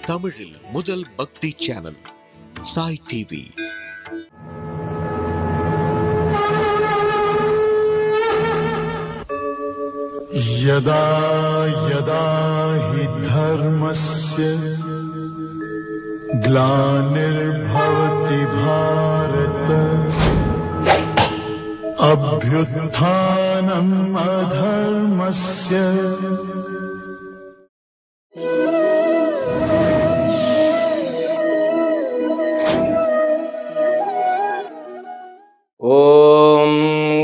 தமிழில் முதல் பக்தி சேனல் சாய் டிவி. यदा यदा हि धर्मस्य ग्लानिर्भवति भारत अभ्युत्थानम् अधर्मस्य ओम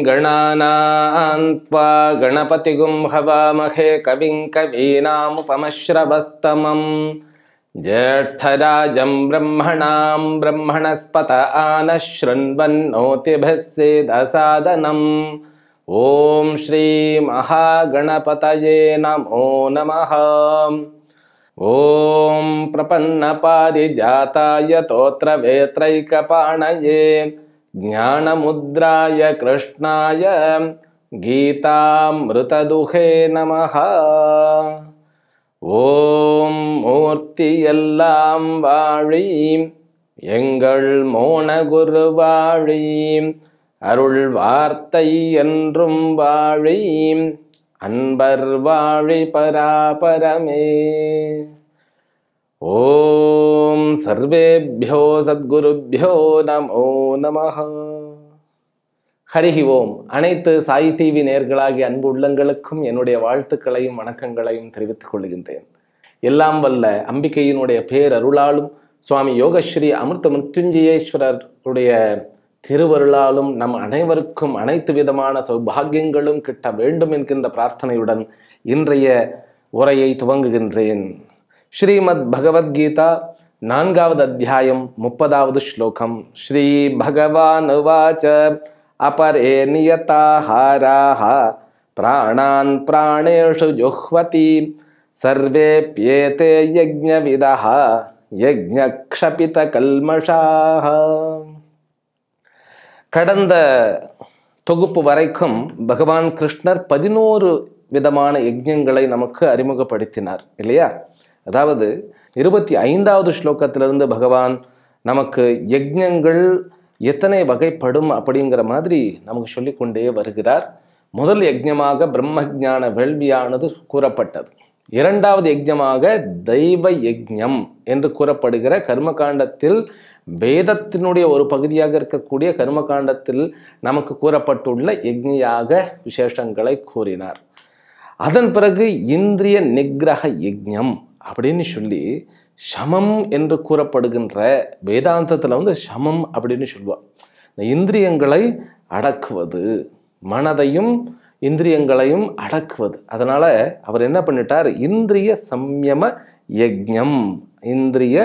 गणानान्त्वा गणपतिगुं हवामहे कविं कवीनामुपमश्रवस्तमं ज्येष्ठराजं ब्रह्मणां ब्रह्मणस्पत आनः शृण्वन्नोतिभिः सीदसादनम्। ओम श्री महागणपतये नमो नमः। ओम प्रपन्नपारिजाताय तोत्रवेत्रैकपाणये ज्ञानमुद्राय कृष्णाय गीतामृतदुहे नमः। ओम मूर्ति எல்லாம் வாழி எங்கள் மோன குருவாழி அருள் வார்த்தை என்றும் வாழி அன்பர் வாழி பராபரமே। ओम सर्वेभ्यो सद्गुरुभ्यो नमो नमः। ஹரிஹி ஓம். அனைத்து சாய் டிவி நேயர்களாகிய அன்பு உள்ளங்களுக்கும் என்னுடைய வாழ்த்துக்களையும் வணக்கங்களையும் தெரிவித்துக் கொள்கின்றேன். எல்லாம் வல்ல அம்பிகையினுடைய பேரருளாலும் சுவாமி யோகஸ்ரீ அமிர்த மிருத்யுஞ்சயேஸ்வரருடைய திருவருளாலும் நம் அனைவருக்கும் அனைத்து விதமான சௌபாகியங்களும் கிட்ட வேண்டும் என்கின்ற பிரார்த்தனையுடன் இன்றைய உரையை துவங்குகின்றேன். ஸ்ரீமத் பகவத்கீதா 4வது அத்தியாயம் 30வது ஸ்லோகம். ஸ்ரீ பகவான் உவாச अपरे नियताहाराः प्राणान् प्राणेषु जुह्वति सर्वेप्येते यज्ञविदः यज्ञक्षपितकल्मषाः. கடந்த தொகுப்பு வரைக்கும் பகவான் கிருஷ்ணர் 11 விதமான யஜ்ஞங்களை நமக்கு அறிமுகப்படுத்தினார் இல்லையா? அதாவது 25வது ஸ்லோகத்திலிருந்து பகவான் நமக்கு யஜ்ஞங்கள் எத்தனை வகைப்படும் அப்படிங்கிற மாதிரி நமக்கு சொல்லிக்கொண்டே வருகிறார். முதல் யஜ்ஞமாக பிரம்ம ஞான வேள்வியானது கூறப்பட்டது. 2வது யஜ்ஞமாக தெய்வ யஜ்ஞம் என்று கூறப்படுகிற கர்மகாண்டத்தில் வேதத்தினுடைய ஒரு பகுதியாக இருக்கக்கூடிய கர்மகாண்டத்தில் நமக்கு கூறப்பட்டுள்ள யஜ்ஞயாக விசேஷங்களை கூறினார். அதன் பிறகு இந்திரிய நிகிரக யஜ்ஞம் அப்படின்னு சொல்லி சமம் என்று கூறப்படுகின்ற வேதாந்தத்தில் சமம் அப்படின்னு சொல்லுவார். இந்த இந்திரியங்களை அடக்குவது, மனதையும் இந்திரியங்களையும் அடக்குவது. அதனால அவர் என்ன பண்ணிட்டார்? இந்திரிய சம்யம யஜ்ஞம், இந்திரிய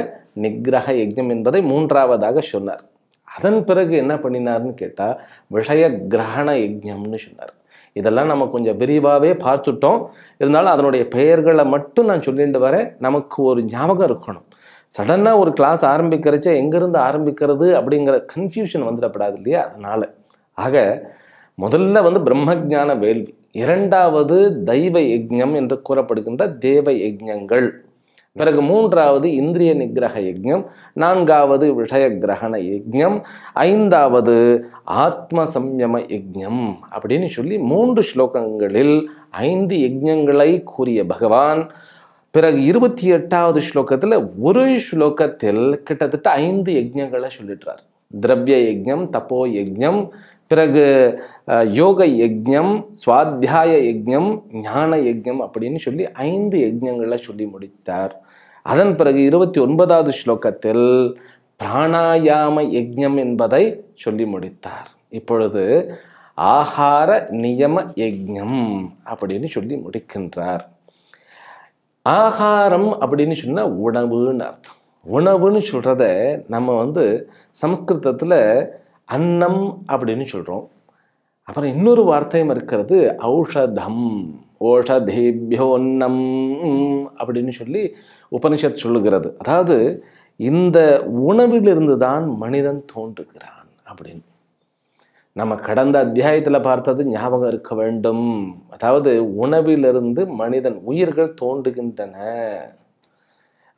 நிகிரக யஜ்ஞம் என்பதை 3வதாக சொன்னார். அதன் பிறகு என்ன பண்ணினார்னு கேட்டால் விஷய கிரகண யஜ்ஞம்னு சொன்னார். இதெல்லாம் நம்ம கொஞ்சம் விரிவாகவே பார்த்துட்டோம். இருந்தாலும் அதனுடைய பெயர்களை மட்டும் நான் சொல்லிட்டு வரேன். நமக்கு ஒரு ஞாபகம் இருக்கணும். சடனாக ஒரு கிளாஸ் ஆரம்பிக்கிறச்ச எங்கேருந்து ஆரம்பிக்கிறது அப்படிங்கிற கன்ஃபியூஷன் வந்துடப்படாது இல்லையா? அதனால முதல்ல பிரம்ம ஞான வேள்வி, 2வது தெய்வ யஜ்ஞம் என்று கூறப்படுகின்ற தேவ யஜ்ஞங்கள், பிறகு 3வது இந்திரிய நிகிரக யஜ்ஞம், 4வது விஷய கிரகண யஜ்ஞம், 5வது ஆத்ம சம்யம யஜ்ஞம் அப்படின்னு சொல்லி 3 ஸ்லோகங்களில் 5 யஜ்ஞங்களை கூறிய பகவான் பிறகு 28வது ஸ்லோகத்தில் ஒரு ஸ்லோகத்தில் கிட்டத்தட்ட 5 யஜ்ஞங்களை சொல்லிட்டார். திரவிய யஜ்ஞம், தப்போ யஜ்ஞம், பிறகு யோக யஜ்ஞம், சுவாத்தியாய யஜ்ஞம், ஞான யஜ்ஞம் அப்படின்னு சொல்லி 5 யஜ்ஞங்களை சொல்லி முடித்தார். அதன் பிறகு 29வது ஸ்லோகத்தில் பிராணாயாம யஜ்ஞம் என்பதை சொல்லி முடித்தார். இப்பொழுது ஆகார நியம யஜ்ஞம் அப்படின்னு சொல்லி முடிக்கின்றார். ஆகாரம் அப்படின்னு சொன்னா உணவுன்னு அர்த்தம். உணவுன்னு சொல்றத நம்ம சமஸ்கிருதத்துல அன்னம் அப்படின்னு சொல்றோம். அப்புறம் இன்னொரு வார்த்தையும் இருக்கிறது ஔஷதம், ஓஷதேபியோன்னம் அப்படின்னு சொல்லி உபனிஷத் சொல்லுகிறது. அதாவது இந்த உணவிலிருந்து தான் மனிதன் தோன்றுகிறான் அப்படின்னு. நம்ம கடந்த அத்தியாயத்தில் பார்த்தது ஞாபகம் இருக்க வேண்டும். அதாவது உணவிலிருந்து மனிதன் உயிர்கள் தோன்றுகின்றன.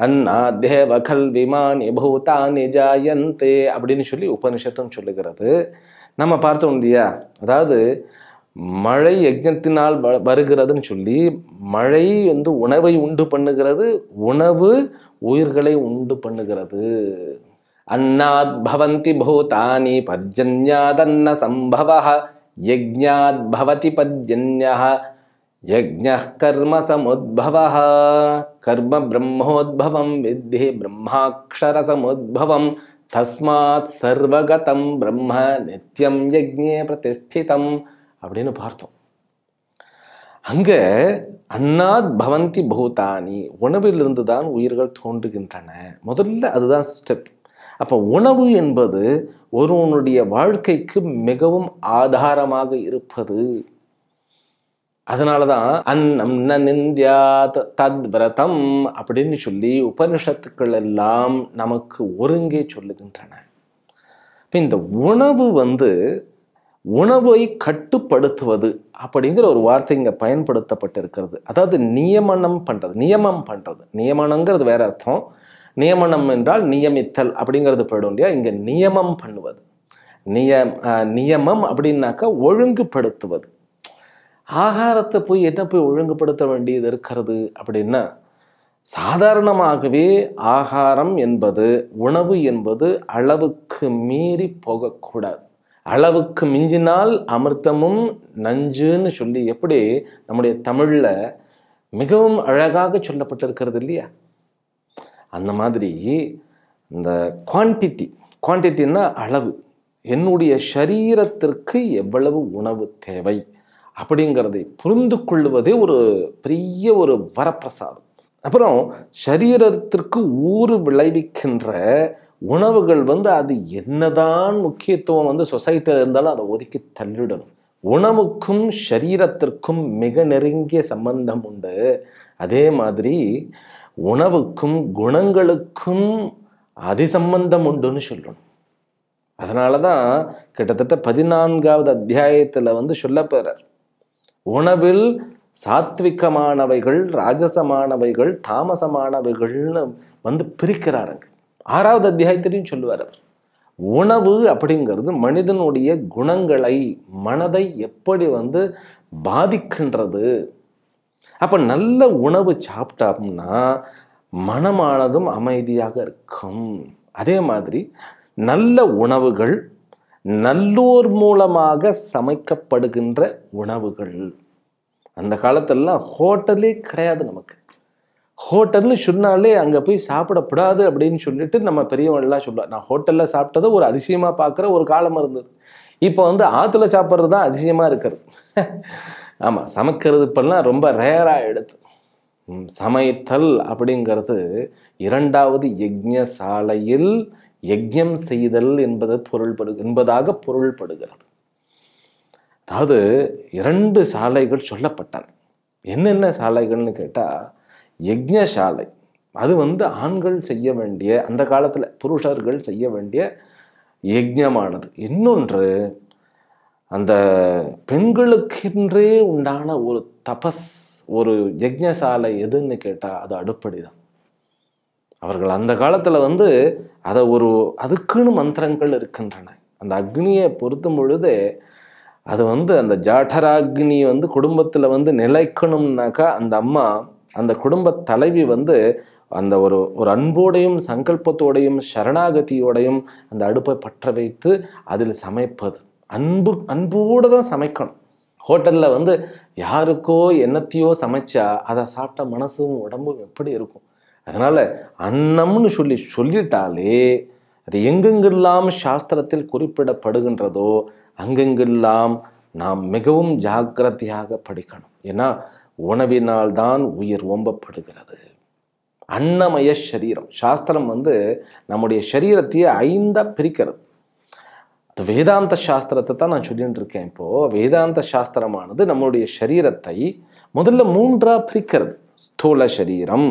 அன்னாத்யேவ கல்விமானி பூதானி ஜாயந்தே அப்படின்னு சொல்லி உபனிஷத்தும் சொல்லுகிறது. நம்ம பார்த்தோம் இல்லையா, அதாவது மழை யஜ்ஞத்தினால் வருகிறதுன்னு சொல்லி, மழை உணவை உண்டு பண்ணுகிறது, உணவு உயிர்களை உண்டு பண்ணுகிறது. அன்னாத் பவந்தி பூதானி பர்ஜன்யாதன்ன சம்பவஹ யஜ்ஞாத் பவதி பர்ஜன்யஹ யஜ்ஞः கர்ம சமுத்பவஹ கர்ம பிரம்மோத்பவம் வித்தி பிரம்மாக்ஷர சமுத்பவம் தஸ்மாத் சர்வகதம் பிரம்ம நித்யம் யஜ்ஞே பிரதிஷ்டிதம் அப்படின்னு பார்த்தோம். அங்க அன்னாத் பவந்தி பூதானி, உணவிலிருந்து தான் உயிர்கள் தோன்றுகின்றன. முதல்ல அதுதான் ஸ்டெப். அப்போ உணவு என்பது ஒருவனுடைய வாழ்க்கைக்கு மிகவும் ஆதாரமாக இருப்பது. அதனாலதான் அன்னம் ந நிந்தியாத் தத் விரதம் அப்படின்னு சொல்லி உபனிஷத்துக்கள் எல்லாம் நமக்கு ஒருங்கே சொல்லுகின்றன. இந்த உணவு உணவை கட்டுப்படுத்துவது அப்படிங்கிற ஒரு வார்த்தை இங்க பயன்படுத்தப்பட்டிருக்கிறது. அதாவது நியமனம் பண்றது. நியமனங்கிறது வேற அர்த்தம். நியமனம் என்றால் நியமித்தல் அப்படிங்கிறது போயிடும் இல்லையா. இங்க நியமம் பண்ணுவது. நியமம் அப்படின்னாக்கா ஒழுங்குபடுத்துவது. ஆகாரத்தை போய் ஒழுங்குபடுத்த வேண்டியது இருக்கிறது அப்படின்னா, சாதாரணமாகவே ஆகாரம் என்பது, உணவு என்பது அளவுக்கு மீறி போகக்கூடாது. அளவுக்கு மிஞ்சினால் அமிர்தமும் நஞ்சுன்னு சொல்லி எப்படி நம்முடைய தமிழ்ல மிகவும் அழகாக சொல்லப்பட்டிருக்கிறது இல்லையா. அந்த மாதிரி இந்த குவான்டிட்டின்னா அளவு, என்னுடைய சரீரத்திற்கு எவ்வளவு உணவு தேவை அப்படிங்கிறதை புரிந்து கொள்வதே ஒரு பெரிய ஒரு வரப்பிரசாதம். அப்புறம் சரீரத்திற்கு ஊறு விளைவிக்கின்ற உணவுகள் அது என்னதான் முக்கியத்துவம் சொசைட்டியில் இருந்தாலும் அதை ஒதுக்கி தள்ளிடணும். உணவுக்கும் சரீரத்திற்கும் மிக நெருங்கிய சம்பந்தம் உண்டு. அதே மாதிரி உணவுக்கும் குணங்களுக்கும் அதிசம்பந்தம் உண்டுன்னு சொல்லணும். அதனாலதான் கிட்டத்தட்ட 14வது அத்தியாயத்துல சொல்லப்போறார், உணவில் சாத்விகமானவைகள், ராஜசமானவைகள், தாமசமானவைகள்னு பிரிக்கிறாருங்க. 6வது அத்தியாயத்திலையும் சொல்லுவார். உணவு அப்படிங்கிறது மனிதனுடைய குணங்களை, மனதை எப்படி பாதிக்கின்றது. அப்ப நல்ல உணவு சாப்பிட்டோம்னா மனமானதும் அமைதியாக இருக்கும். அதே மாதிரி நல்ல உணவுகள், நல்லோர் மூலமாக சமைக்கப்படுகின்ற உணவுகள். அந்த காலத்திலலாம் ஹோட்டலே கிடையாது. நமக்கு ஹோட்டல்னு சொன்னாலே அங்கே போய் சாப்பிடக்கூடாது அப்படின்னு சொல்லிட்டு நம்ம பெரியவங்களாம் சொல்லுவாங்க. நான் ஹோட்டலில் சாப்பிட்டதை ஒரு அதிசயமாக பார்க்குற ஒரு காலம் இருந்தது. இப்போ ஆற்றுல சாப்பிட்றது தான் அதிசயமாக இருக்கிறது. ஆமாம், சமைக்கிறது இப்பெல்லாம் ரொம்ப ரேராக எடுத்து. சமைத்தல் அப்படிங்கிறது 2வது யஜ்ஞசாலையில் யஜ்ஞம் செய்தல் என்பதாக பொருள்படுகிறது. அதாவது 2 சாலைகள் சொல்லப்பட்டன. என்னென்ன சாலைகள்னு கேட்டால், யஜ்ஞசாலை அது ஆண்கள் செய்ய வேண்டிய, அந்த காலத்தில் புருஷர்கள் செய்ய வேண்டிய யஜ்ஞமானது. இன்னொன்று அந்த பெண்களுக்கென்றே உண்டான ஒரு தபஸ், ஒரு யஜ்ஞசாலை எதுன்னு கேட்டால் அது அடுப்படி தான். அவர்கள் அந்த காலத்தில் அதை அதுக்குன்னு மந்திரங்கள் இருக்கின்றன. அந்த அக்னியை பொருத்தும் பொழுது அது அந்த ஜாடராக்னி குடும்பத்தில் நிலைக்கணும்னாக்கா அந்த அம்மா, அந்த குடும்ப தலைவி அந்த ஒரு அன்போடையும் சங்கல்பத்தோடையும் சரணாகதியோடையும் அந்த அடுப்பை பற்ற வைத்து அதில் சமைப்பது. அன்போடு தான் சமைக்கணும். ஹோட்டலில் யாருக்கோ என்னத்தையோ சமைச்சா அதை சாப்பிட்ட மனசும் உடம்பும் எப்படி இருக்கும். அதனால அன்னம்னு சொல்லிட்டாலே அது எங்கெங்கெல்லாம் சாஸ்திரத்தில் குறிப்பிடப்படுகின்றதோ அங்கெங்கெல்லாம் நாம் மிகவும் ஜாக்கிரதையாக படிக்கணும். ஏன்னா உணவினால் தான் உயிர் ஓம்பப்படுகிறது. அன்னமய சரீரம். சாஸ்திரம் நம்முடைய சரீரத்தையே 5ஆ பிரிக்கிறது. அது வேதாந்த சாஸ்திரத்தை தான் நான் சொல்லிட்டு இருக்கேன். இப்போ வேதாந்த சாஸ்திரமானது நம்முடைய சரீரத்தை முதல்ல 3ஆ பிரிக்கிறது. ஸ்தூல சரீரம்,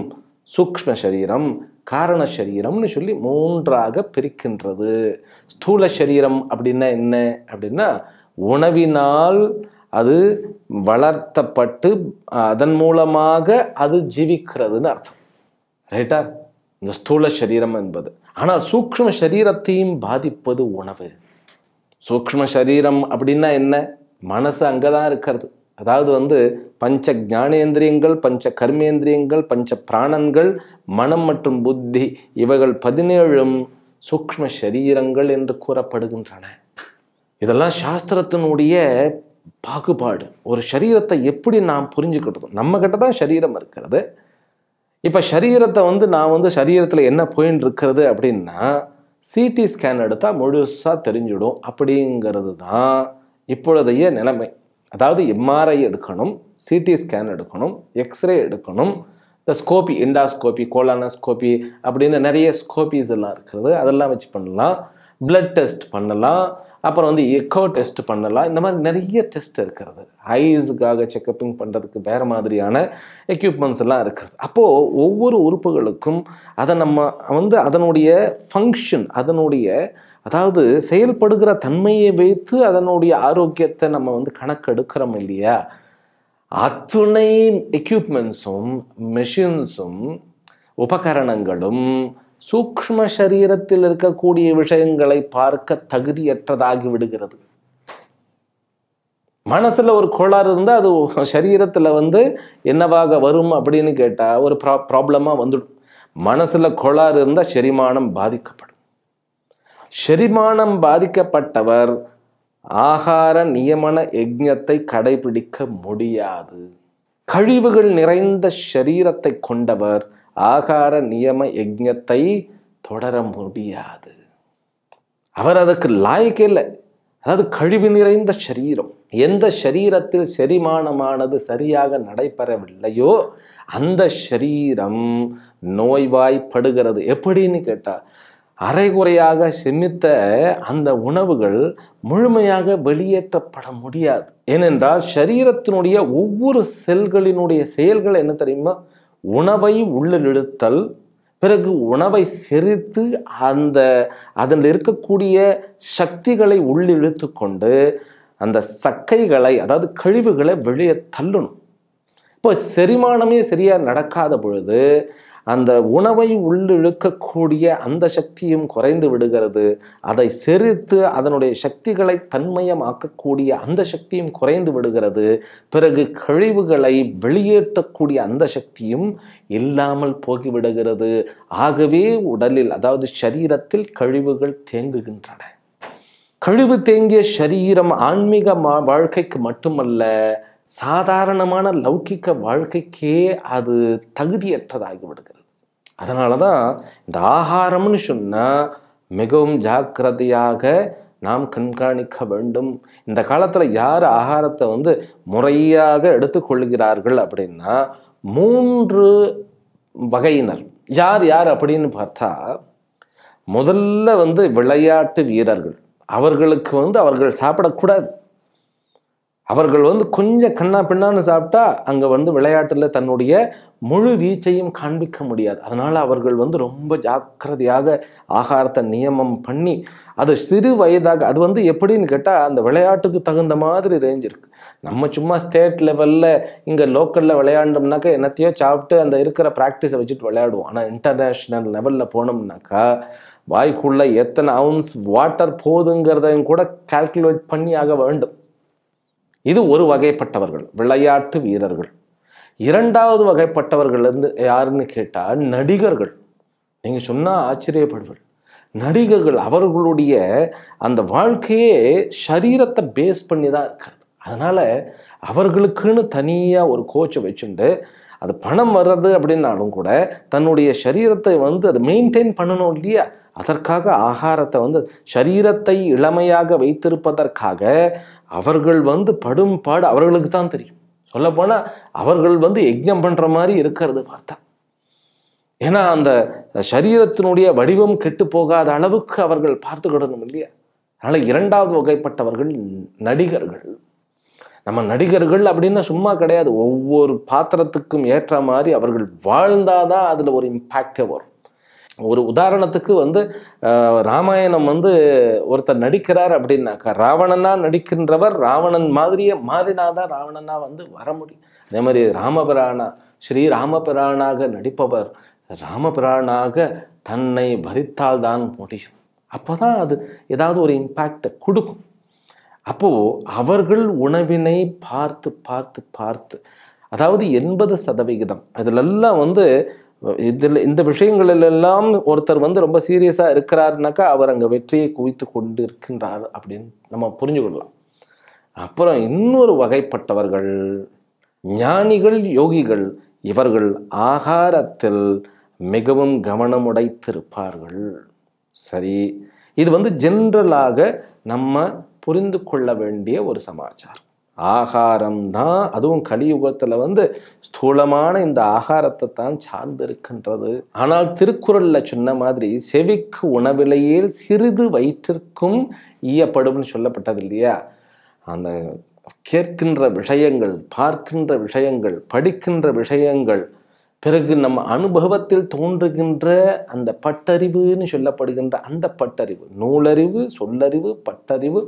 சூக்ஷ்ம சரீரம், காரண சரீரம்னு சொல்லி 3ஆக பிரிக்கின்றது. ஸ்தூல சரீரம் அப்படின்னா என்ன அப்படின்னா, உணவினால் அது வளர்த்தப்பட்டு அதன் மூலமாக அது ஜீவிக்கிறதுன்னு அர்த்தம். ரைட்டா? இந்த ஸ்தூல சரீரம் என்பது. ஆனால் சூக்ஷ்ம சரீரத்தையும் பாதிப்பது உணவு. சூக்ஷ்ம சரீரம் அப்படின்னா என்ன? மனசு அங்கதான் இருக்கிறது. அதாவது பஞ்ச ஞானேந்திரியங்கள், பஞ்ச கர்மேந்திரியங்கள், பஞ்ச பிராணன்கள், மனம் மற்றும் புத்தி, இவைகள் 17 சூக்ஷ்ம சரீரங்கள் என்று கூறப்படுகின்றன. இதெல்லாம் சாஸ்திரத்தினுடைய பாகுபாடு. ஒரு சரீரத்தை எப்படி நாம் புரிஞ்சுக்கிட்டோம்? நம்ம கிட்ட தான் சரீரம் இருக்கிறது. இப்போ சரீரத்தை நான் சரீரத்தில் என்ன போயின்னு இருக்கிறது அப்படின்னா, சிடி ஸ்கேன் எடுத்தால் முழுசாக தெரிஞ்சிடும் அப்படிங்கிறது தான் இப்பொழுதைய நிலைமை. அதாவது எம்ஆர்ஐ எடுக்கணும், சிடி ஸ்கேன் எடுக்கணும், எக்ஸ்ரே எடுக்கணும், இந்த ஸ்கோபி, எண்டாஸ்கோபி, கோலானோஸ்கோபி அப்படின்னு நிறைய ஸ்கோபிஸ் எல்லாம் இருக்கிறது. அதெல்லாம் வச்சு பண்ணலாம். பிளட் டெஸ்ட் பண்ணலாம், அப்புறம் எக்கோ டெஸ்ட் பண்ணலாம். இந்த மாதிரி நிறைய டெஸ்ட் இருக்கிறது. ஐஸுக்காக செக்கப்பிங் பண்ணுறதுக்கு வேறு மாதிரியான எக்யூப்மெண்ட்ஸ் எல்லாம் இருக்கிறது. அப்போது ஒவ்வொரு உறுப்புகளுக்கும் அதை நம்ம அதனுடைய ஃபங்க்ஷன், அதனுடைய அதாவது செயல்படுகிற தன்மையை வைத்து அதனுடைய ஆரோக்கியத்தை நம்ம கணக்கெடுக்கிறோம் இல்லையா? அத்துணை எக்யூப்மெண்ட்ஸும் மெஷின்ஸும் உபகரணங்களும் சூக்ஷ்ம சரீரத்தில் இருக்கக்கூடிய விஷயங்களை பார்க்க தகுதியற்றதாகி விடுகிறது. மனசுல ஒரு கோளாறு இருந்தால் அது சரீரத்தில் என்னவாக வரும் அப்படின்னு கேட்டால் ஒரு ப்ராப்ளமா வந்துடும். மனசுல கோளாறு இருந்தால் செரிமானம் பாதிக்கப்படும். செரிமானம் பாதிக்கப்பட்டவர் ஆகார நியமன யஜ்ஞத்தை கடைபிடிக்க முடியாது. கழிவுகள் நிறைந்த சரீரத்தை கொண்டவர் ஆகார நியம யஜ்ஞத்தை தொடர முடியாது. அவர் அதுக்கு லாயக்கே இல்லை. அதாவது கழிவு நிறைந்த சரீரம். எந்த சரீரத்தில் செரிமானமானது சரியாக நடைபெறவில்லையோ அந்த சரீரம் நோய்வாய்ப்படுகிறது. எப்படின்னு கேட்டா, அரைகுறையாக செமித்த அந்த உணவுகள் முழுமையாக வெளியேற்றப்பட முடியாது. ஏனென்றால் சரீரத்தினுடைய ஒவ்வொரு செல்களினுடைய செயல்கள் என்ன தெரியுமா? உணவை உள்ளிழுத்தல், பிறகு உணவை செரித்து அதில் இருக்கக்கூடிய சக்திகளை உள்ளிழுத்து கொண்டு அந்த சக்கைகளை, அதாவது கழிவுகளை வெளியே தள்ளணும். இப்போ செரிமானமே சரியாக நடக்காத பொழுது அந்த உணவை உள்ளிழுக்கக்கூடிய அந்த சக்தியும் குறைந்து விடுகிறது. அதை செரித்து அதனுடைய சக்திகளை தன்மயமாக்கக்கூடிய அந்த சக்தியும் குறைந்து விடுகிறது. பிறகு கழிவுகளை வெளியேற்றக்கூடிய அந்த சக்தியும் இல்லாமல் போகிவிடுகிறது. ஆகவே உடலில், அதாவது சரீரத்தில் கழிவுகள் தேங்குகின்றன. கழிவு தேங்கிய சரீரம் ஆன்மீக வாழ்க்கைக்கு மட்டுமல்ல, சாதாரணமான லௌகிக்க வாழ்க்கைக்கே அது தகுதியற்றதாகி விடுகிறது. அதனால தான் இந்த ஆகாரம்னு சொன்னால் மிகவும் ஜாக்கிரதையாக நாம் கண்காணிக்க வேண்டும். இந்த காலத்தில் யார் ஆகாரத்தை முறையாக எடுத்துக்கொள்கிறார்கள் அப்படின்னா 3 வகையினர். யார் யார் அப்படின்னு பார்த்தா, முதல்ல விளையாட்டு வீரர்கள். அவர்களுக்கு அவர்கள் சாப்பிடக்கூடாது. அவர்கள் கொஞ்சம் கண்ணா பின்னான்னு சாப்பிட்டா அங்கே விளையாட்டில் தன்னுடைய முழு வீச்சையும் காண்பிக்க முடியாது. அதனால் அவர்கள் ரொம்ப ஜாக்கிரதையாக ஆகாரத்தை நியமம் பண்ணி, அது சிறு வயதாக, அது எப்படின்னு கேட்டால் அந்த விளையாட்டுக்கு தகுந்த மாதிரி ரேஞ்ச் இருக்குது. நம்ம சும்மா ஸ்டேட் லெவலில் இங்கே லோக்கலில் விளையாண்டோம்னாக்கா என்னத்தையோ சாப்பிட்டு அந்த இருக்கிற ப்ராக்டிஸை வச்சுட்டு விளையாடுவோம். ஆனால் இன்டர்நேஷ்னல் லெவலில் போனோம்னாக்கா வாய்க்குள்ளே எத்தனை அவுன்ஸ் வாட்டர் போதுங்கிறதையும் கூட கால்குலேட் பண்ணி ஆக வேண்டும். இது ஒரு வகைப்பட்டவர்கள், விளையாட்டு வீரர்கள். 2வது வகைப்பட்டவர்கள் யாருன்னு கேட்டால் நடிகர்கள். நீங்கள் சொன்னால் ஆச்சரியப்படுவீர்கள். நடிகர்கள் அவர்களுடைய அந்த வாழ்க்கையே சரீரத்தை பேஸ் பண்ணி தான் இருக்கிறது. அதனால் அவர்களுக்குன்னு தனியாக ஒரு கோச்சை வச்சுட்டு, அது பணம் வர்றது அப்படின்னாலும் கூட தன்னுடைய சரீரத்தை அதை மெயின்டைன் பண்ணணும் இல்லையா? அதற்காக ஆகாரத்தை சரீரத்தை இளமையாக வைத்திருப்பதற்காக அவர்கள் படும் பாடு அவர்களுக்கு தான் தெரியும். சொல்லப்போனால் அவர்கள் யஜ்ஞம் பண்ணுற மாதிரி இருக்கிறது பார்த்தா. ஏன்னா அந்த சரீரத்தினுடைய வடிவம் கெட்டு போகாத அளவுக்கு அவர்கள் பார்த்துக்கிடணும் இல்லையா? அதனால் 2வது வகைப்பட்டவர்கள் நடிகர்கள். நம்ம நடிகர்கள் அப்படின்னா சும்மா கிடையாது. ஒவ்வொரு பாத்திரத்துக்கும் ஏற்ற மாதிரி அவர்கள் வாழ்ந்தாதான் அதில் ஒரு இம்பேக்டே வரும். ஒரு உதாரணத்துக்கு ராமாயணம் ஒருத்தர் நடிக்கிறார் அப்படின்னாக்கா, ராவணனா நடிக்கின்றவர் ராவணன் மாதிரியே மாறினாதான் ராவணனா வர முடியும். அதே மாதிரி ராமபிரானா, ஸ்ரீராமபிரானாக நடிப்பவர் ராமபிரானாக தன்னை பரித்தால்தான் முடியும். அப்போதான் அது ஏதாவது ஒரு இம்பேக்டை கொடுக்கும். அப்போது அவர்கள் உணவினை பார்த்து பார்த்து பார்த்து, அதாவது 80% இதிலெல்லாம் இந்த விஷயங்களிலெல்லாம் ஒருத்தர் ரொம்ப சீரியஸாக இருக்கிறாருனாக்கா அவர் அங்கே வெற்றியை குவித்து கொண்டு இருக்கின்றார் அப்படின்னு நம்ம புரிஞ்சு கொள்ளலாம். அப்புறம் இன்னொரு வகைப்பட்டவர்கள் ஞானிகள், யோகிகள். இவர்கள் ஆகாரத்தில் மிகவும் கவனமுடைத்திருப்பார்கள். சரி, இது ஜென்ரலாக நம்ம புரிந்து கொள்ள வேண்டிய ஒரு சமாச்சாரம். ஆகாரம்தான், அதுவும் கலியுகத்தில் ஸ்தூலமான இந்த ஆகாரத்தை தான் சார்ந்து இருக்கின்றது. ஆனால் திருக்குறள்ல சொன்ன மாதிரி செவிக்கு உணவிலேயே சிறிது வயிற்றிற்கும் ஈயப்படும்னு சொல்லப்பட்டது இல்லையா? அந்த கேட்கின்ற விஷயங்கள், பார்க்கின்ற விஷயங்கள், படிக்கின்ற விஷயங்கள், பிறகு நம்ம அனுபவத்தில் தோன்றுகின்ற அந்த பட்டறிவுன்னு சொல்லப்படுகின்ற அந்த பட்டறிவு, நூலறிவு, சொல்லறிவு, பட்டறிவு,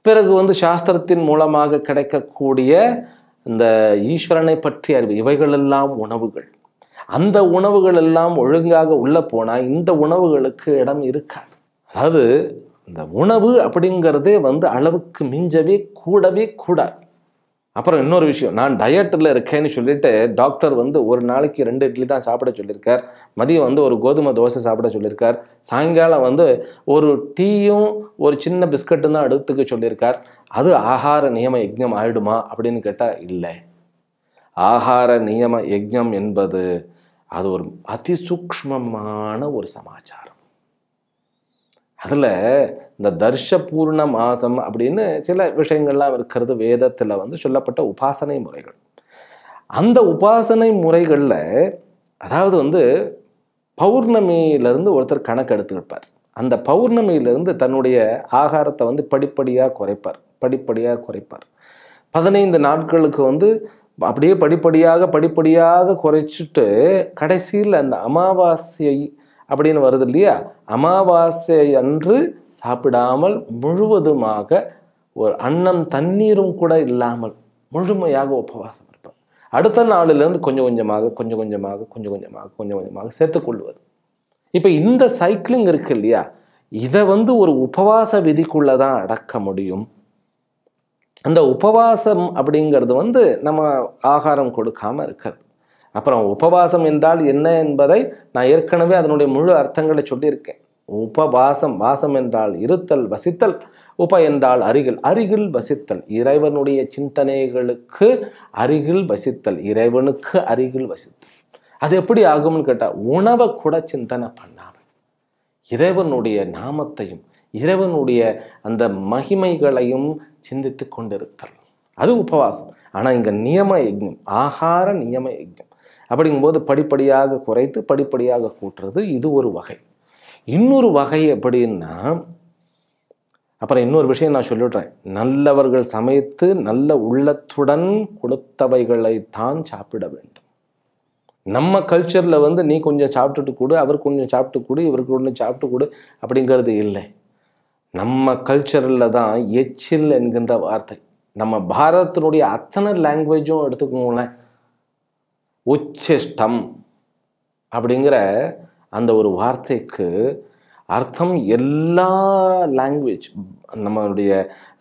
பிறகு சாஸ்திரத்தின் மூலமாக கிடைக்கக்கூடிய இந்த ஈஸ்வரனை பற்றிய அறிவு, இவைகளெல்லாம் உணவுகள். அந்த உணவுகள் எல்லாம் ஒழுங்காக உள்ள போனால் இந்த உணவுகளுக்கு இடம் இருக்காது. அதாவது இந்த உணவு அப்படிங்கிறதே அளவுக்கு மிஞ்சவே கூடவே கூடாது. அப்புறம் இன்னொரு விஷயம், நான் டயட்டில் இருக்கேன்னு சொல்லிட்டு டாக்டர் ஒரு நாளைக்கு 2 இட்லி தான் சாப்பிட சொல்லியிருக்கார், மதியம் ஒரு கோதுமை தோசை சாப்பிட சொல்லியிருக்கார், சாயங்காலம் ஒரு டீயும் ஒரு சின்ன பிஸ்கட்டும் தான் எடுத்துக்க சொல்லியிருக்கார். அது ஆகார நியம யஜ்ஞம் ஆயிடுமா அப்படின்னு கேட்டால் இல்லை. ஆகார நியம யஜ்ஞம் என்பது அது ஒரு அதிசூக்ஷ்மமான ஒரு சமாச்சாரம். அதில் இந்த தர்ஷ பூர்ண மாசம் அப்படின்னு சில விஷயங்கள்லாம் இருக்கிறது. வேதத்தில் சொல்லப்பட்ட உபாசனை முறைகள். அந்த உபாசனை முறைகளில் அதாவது பௌர்ணமியிலிருந்து ஒருத்தர் கணக்கு எடுத்துக்கிட்டார். அந்த பௌர்ணமியிலிருந்து தன்னுடைய ஆகாரத்தை படிப்படியாக குறைப்பார். 15 நாட்களுக்கு அப்படியே படிப்படியாக குறைச்சிட்டு கடைசியில் அந்த அமாவாசை அப்படின்னு வருது இல்லையா, அமாவாசை அன்று சாப்பிடாமல் முழுவதுமாக ஒரு அன்னம் தண்ணீரும் கூட இல்லாமல் முழுமையாக உபவாசம் இருப்பார். அடுத்த நாளிலிருந்து கொஞ்சம் கொஞ்சமாக சேர்த்துக்கொள்வது. இப்போ இந்த சைக்கிளிங் இருக்கு இல்லையா, இதை ஒரு உபவாச விதிக்குள்ளதான் அடக்க முடியும். அந்த உபவாசம் அப்படிங்கிறது நம்ம ஆகாரம் கொடுக்காம இருக்கிறது. அப்புறம் உபவாசம் என்றால் என்ன என்பதை நான் ஏற்கனவே அதனுடைய முழு அர்த்தங்களை சொல்லியிருக்கேன். வாசம் என்றால் இருத்தல், வசித்தல். என்றால் அருகில் வசித்தல், இறைவனுடைய சிந்தனைகளுக்கு அருகில் வசித்தல், இறைவனுக்கு அருகில் வசித்தல். அது எப்படி ஆகும்னு கேட்டால், உணவை கூட சிந்தனை பண்ணாமல் இறைவனுடைய நாமத்தையும் இறைவனுடைய அந்த மகிமைகளையும் சிந்தித்து கொண்டிருத்தல், அது உபவாசம். ஆனால் இங்கே நியம யஜ்ஞம், ஆகார நியம யஜ்ஞம் அப்படிங்கும்போது படிப்படியாக குறைத்து படிப்படியாக கூட்டுறது, இது ஒரு வகை. இன்னொரு வகை எப்படின்னா, அப்புறம் இன்னொரு விஷயம் நான் சொல்லிடுறேன், நல்லவர்கள் சமைத்து நல்ல உள்ளத்துடன் கொடுத்தவைகளை தான் சாப்பிட வேண்டும். நம்ம கல்ச்சரில் நீ கொஞ்சம் சாப்பிட்டுட்டு கொடு, அவர் கொஞ்சம் சாப்பிட்டு கொடு, இவருக்கு ஒன்று சாப்பிட்டு கொடு அப்படிங்கிறது இல்லை. நம்ம கல்ச்சரில் தான் எச்சில் என்கின்ற வார்த்தை. நம்ம பாரதத்தினுடைய அத்தனை லாங்குவேஜும் எடுத்துக்கோங்களேன், உச்சிஷ்டம் அப்படிங்கிற அந்த ஒரு வார்த்தைக்கு அர்த்தம் எல்லா லாங்குவேஜ், நம்மளுடைய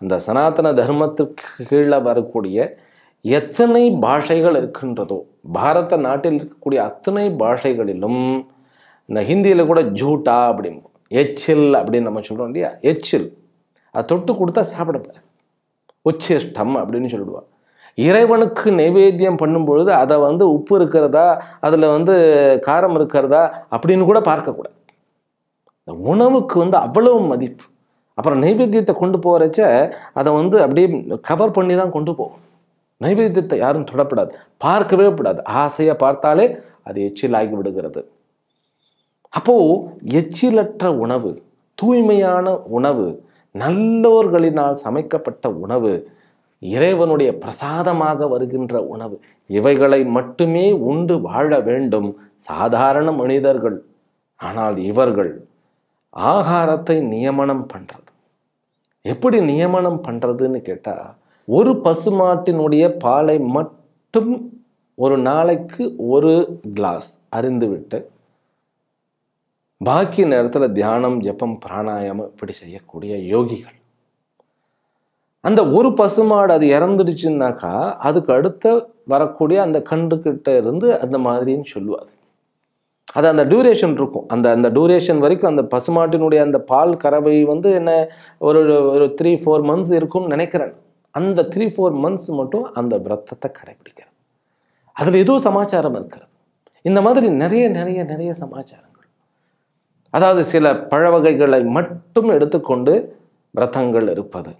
அந்த சனாதன தர்மத்துக்கு கீழே வரக்கூடிய எத்தனை பாஷைகள் இருக்கின்றதோ, பாரத நாட்டில் இருக்கக்கூடிய அத்தனை பாஷைகளிலும், இந்த ஹிந்தியில் கூட ஜூட்டா அப்படின்னு எச்சில் அப்படின்னு நம்ம சொல்கிறோம் இல்லையா, எச்சில் அதை தொட்டு கொடுத்தா சாப்பிடப்பட உச்சிஷ்டம் அப்படின்னு சொல்லிடுவார். இறைவனுக்கு நைவேத்தியம் பண்ணும்பொழுது அதை உப்பு இருக்கிறதா, அதில் காரம் இருக்கிறதா அப்படின்னு கூட பார்க்கக்கூடாது. இந்த உணவுக்கு அவ்வளவு மதிப்பு. அப்புறம் நைவேத்தியத்தை கொண்டு போகிறச்ச அதை அப்படியே கவர் பண்ணி தான் கொண்டு போகும். நைவேத்தியத்தை யாரும் தொடப்படாது, பார்க்கவே கூடாது. ஆசையை பார்த்தாலே அது எச்சிலாகி விடுகிறது. அப்போது எச்சிலற்ற உணவு, தூய்மையான உணவு, நல்லோர்களினால் சமைக்கப்பட்ட உணவு, இறைவனுடைய பிரசாதமாக வருகின்ற உணவு, இவைகளை மட்டுமே உண்டு வாழ வேண்டும் சாதாரண மனிதர்கள். ஆனால் இவர்கள் ஆகாரத்தை நியமனம் பண்றது. எப்படி நியமனம் பண்றதுன்னு கேட்டா, ஒரு பசுமாட்டினுடைய பாலை மட்டும் ஒரு நாளைக்கு ஒரு கிளாஸ் அருந்துவிட்டு பாக்கி நேரத்தில் தியானம், ஜபம், பிராணாயாமம் இப்படி செய்யக்கூடிய யோகிகள். அந்த ஒரு பசுமாடு அது இறந்துடுச்சுன்னாக்கா அதுக்கு அடுத்த வரக்கூடிய அந்த கன்றுக்கிட்ட இருந்து அந்த மாதிரின்னு சொல்லுவாது. அது அந்த டியூரேஷன் இருக்கும். அந்த டியூரேஷன் வரைக்கும் அந்த பசுமாட்டினுடைய அந்த பால் கறவை என்ன ஒரு 3-4 months இருக்கும்னு நினைக்கிறேன். அந்த 3-4 months மட்டும் அந்த விரதத்தை கடைபிடிக்கிறது. அதில் ஏதோ சமாச்சாரம் இருக்கிறது. இந்த மாதிரி நிறைய நிறைய நிறைய சமாச்சாரங்கள். அதாவது சில பழ வகைகளை மட்டும் எடுத்துக்கொண்டு விரதங்கள் இருப்பது.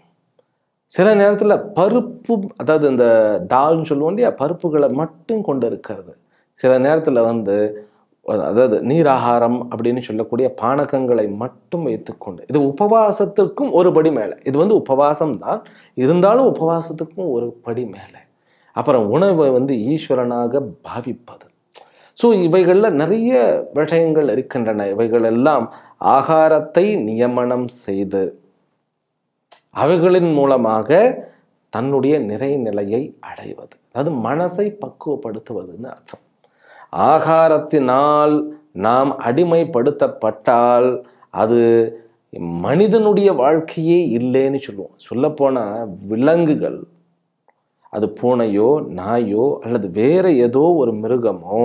சில நேரத்தில் பருப்பு, அதாவது இந்த தால்னு சொல்லுவோம் இல்லையா, பருப்புகளை மட்டும் கொண்டு இருக்கிறது. சில நேரத்தில் அதாவது நீராகாரம் அப்படின்னு சொல்லக்கூடிய பானகங்களை மட்டும் வைத்துக்கொண்டு, இது உபவாசத்திற்கும் ஒரு படி மேலே. இது உபவாசம் தான், இருந்தாலும் உபவாசத்துக்கும் ஒரு படி மேலே. அப்புறம் உணவை ஈஸ்வரனாக பாவிப்பது. ஸோ இவைகளில் நிறைய விஷயங்கள் இருக்கின்றன. இவைகள் எல்லாம் ஆகாரத்தை நியமனம் செய்து அவைகளின் மூலமாக தன்னுடைய நிறைநிலையை அடைவது, அதாவது மனசை பக்குவப்படுத்துவதுன்னு அர்த்தம். ஆகாரத்தினால் நாம் அடிமைப்படுத்தப்பட்டால் அது மனிதனுடைய வாழ்க்கையே இல்லைன்னு சொல்லுவோம். சொல்லப்போனால் விலங்குகள், அது பூனையோ நாயோ அல்லது வேற ஏதோ ஒரு மிருகமோ,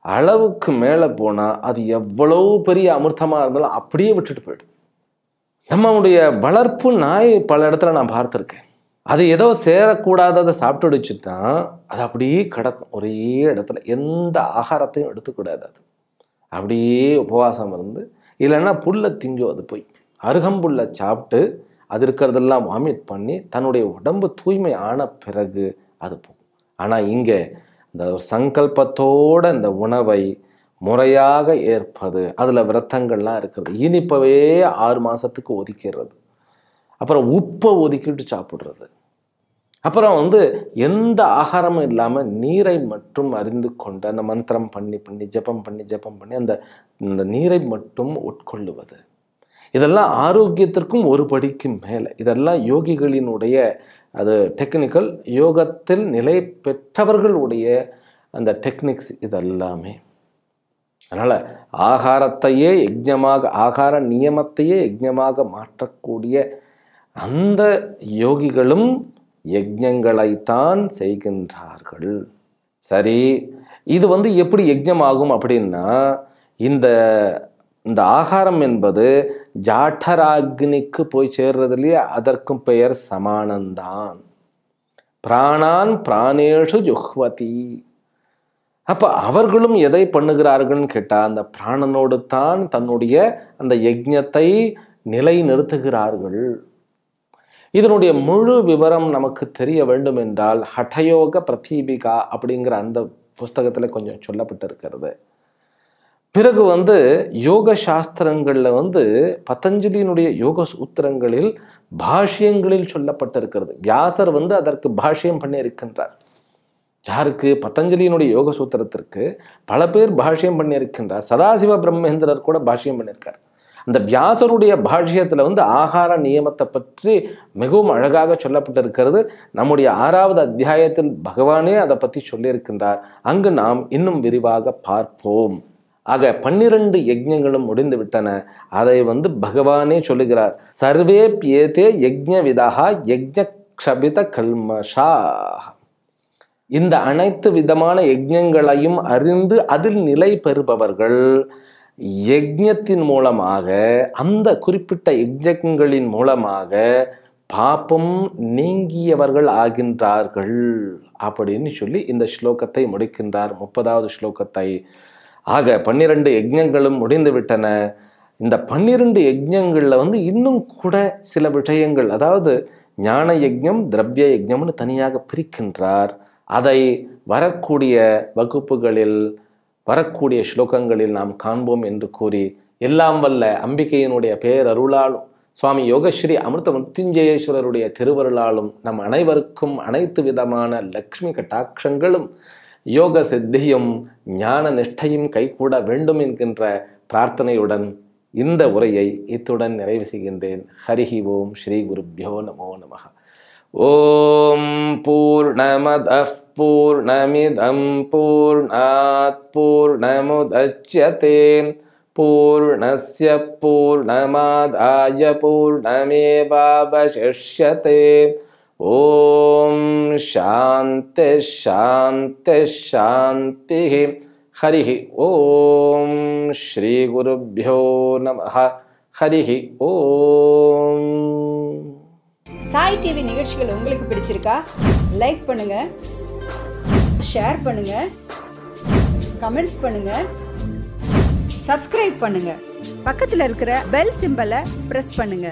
அளவுக்கு மேலே போனால் அது எவ்வளவு பெரிய அமிர்தமாக இருந்தாலும் அப்படியே விட்டுட்டு போயிடும். நம்மளுடைய வளர்ப்பு நாய் பல இடத்துல நான் பார்த்துருக்கேன். அது ஏதோ சேரக்கூடாததை சாப்பிட்டுடுச்சு தான் அது அப்படியே கிடக்கும் ஒரே இடத்துல. எந்த ஆகாரத்தையும் எடுத்துக்கூடாது. அது அப்படியே உபவாசம் இருந்து, இல்லைன்னா புல்லை திங்கும். அது போய் அருகம்புல்லை சாப்பிட்டு அது இருக்கிறதெல்லாம் வாமிட் பண்ணி தன்னுடைய உடம்பு தூய்மை ஆன பிறகு அது போகும். ஆனால் இங்கே இந்த சங்கல்பத்தோட இந்த உணவை முறையாக ஏற்பது, அதில் விரதங்கள்லாம் இருக்கிறது. இனிப்பவே 6 மாதத்துக்கு ஒதுக்கிறது, அப்புறம் உப்பை ஒதுக்கிட்டு சாப்பிட்றது, அப்புறம் எந்த ஆகாரமும் இல்லாமல் நீரை மட்டும் அறிந்து கொண்டு அந்த மந்திரம் பண்ணி ஜபம் பண்ணி அந்த நீரை மட்டும் உட்கொள்ளுவது. இதெல்லாம் ஆரோக்கியத்திற்கும் ஒரு படிக்கு மேலே. இதெல்லாம் யோகிகளினுடைய அது டெக்னிக்கல், யோகத்தில் நிலை பெற்றவர்களுடைய அந்த டெக்னிக்ஸ் இதெல்லாமே. அதனால் ஆகாரத்தையே யஜ்ஞமாக, ஆகார நியமத்தையே யஜ்ஞமாக மாற்றக்கூடிய அந்த யோகிகளும் யஜ்ஞங்களைத்தான் செய்கின்றார்கள். சரி, இது எப்படி யஜ்ஞமாகும் அப்படின்னா, இந்த ஆகாரம் என்பது ஜாட்டராக்னிக்கு போய் சேர்றது இல்லையா, அதற்கும் பெயர் சமானந்தான். பிராணான் பிராணேஷு ஜுஹ்வதி. அப்போ அவர்களும் எதை பண்ணுகிறார்கள்னு கேட்டால், அந்த பிராணனோடு தான் தன்னுடைய அந்த யஜ்ஞத்தை நிலை நிறுத்துகிறார்கள். இதனுடைய முழு விவரம் நமக்கு தெரிய வேண்டும் என்றால் ஹடயோக பிரதீபிகா அப்படிங்கிற அந்த புஸ்தகத்தில் கொஞ்சம் சொல்லப்பட்டிருக்கிறது. பிறகு யோக சாஸ்திரங்களில் பதஞ்சலியினுடைய யோக சூத்திரங்களில் பாஷ்யங்களில் சொல்லப்பட்டிருக்கிறது. வியாசர் அதற்கு பாஷ்யம் பண்ணி இருக்கின்றார். யாருக்கு? பதஞ்சலியினுடைய யோக சூத்திரத்திற்கு பல பேர் பாஷ்யம் பண்ணி இருக்கின்றார். சதாசிவ பிரம்மேந்திரர் கூட பாஷ்யம் பண்ணியிருக்கார். அந்த வியாசருடைய பாஷ்யத்தில் ஆகார நியமத்தை பற்றி மிகவும் அழகாக சொல்லப்பட்டிருக்கிறது. நம்முடைய 6வது அத்தியாயத்தில் பகவானே அதை பற்றி சொல்லியிருக்கின்றார். அங்கு நாம் இன்னும் விரிவாக பார்ப்போம். ஆக 12 யஜ்ஞங்களும் முடிந்து விட்டன. அதை பகவானே சொல்லுகிறார். சர்வே பியேதே யஜ்ஞ விதா யஜ்ஞ க்ஷபித கல்மஷா. இந்த அனைத்து விதமான யஜ்ஞங்களையும் அறிந்து அதில் நிலை பெறுபவர்கள் யஜ்ஞத்தின் மூலமாக, அந்த குறிப்பிட்ட யஜ்ஞங்களின் மூலமாக பாப்பம் நீங்கியவர்கள் ஆகின்றார்கள் அப்படின்னு சொல்லி இந்த ஸ்லோகத்தை முடிக்கின்றார், 30வது ஸ்லோகத்தை. ஆக 12 யஜ்ஞங்களும் முடிந்து விட்டன. இந்த 12 யஜ்ஞங்களில் இன்னும் கூட சில விஷயங்கள், அதாவது ஞான யஜ்ஞம், திரவிய யஜ்ஞம்னு தனியாக பிரிக்கின்றார். அதை வரக்கூடிய வகுப்புகளில், வரக்கூடிய ஸ்லோகங்களில் நாம் காண்போம் என்று கூறி, எல்லாம் வல்ல அம்பிகையினுடைய பேரருளாலும் சுவாமி யோகஸ்ரீ அமிர்த மிருத்யுஞ்சயேஸ்வரருடைய திருவருளாலும் நம் அனைவருக்கும் அனைத்து விதமான லக்ஷ்மி கட்டாட்சங்களும் யோக சித்தியும் ஞான நிஷ்டையும் கைகூட வேண்டும் என்கின்ற பிரார்த்தனையுடன் இந்த உரையை இத்துடன் நிறைவு செய்கின்றேன். ஹரிஹி ஓம். ஸ்ரீ குருப்யோ நமோ நமஹ. ஓம் பூர்ணமதః பூர்ணமிதம் பூர்ணாத் பூர்ணமுதச்யதே பூர்ணஸ்ய பூர்ணமாதாய பூர்ணமேவாவசிஷ்யதே. ஓம் சாந்தி சாந்தி சாந்தி. ஹரிஹி ஓம். ஸ்ரீ குருப்யோ நமஹ. ஹரிஹி ஓம். சாய் டிவி நிகழ்ச்சிகள் உங்களுக்கு பிடிச்சிருக்கா? லைக் பண்ணுங்க, ஷேர் பண்ணுங்க, கமெண்ட் பண்ணுங்க, சப்ஸ்கிரைப் பண்ணுங்க. பக்கத்துல இருக்கிற பெல் சிம்பலை பிரஸ் பண்ணுங்க.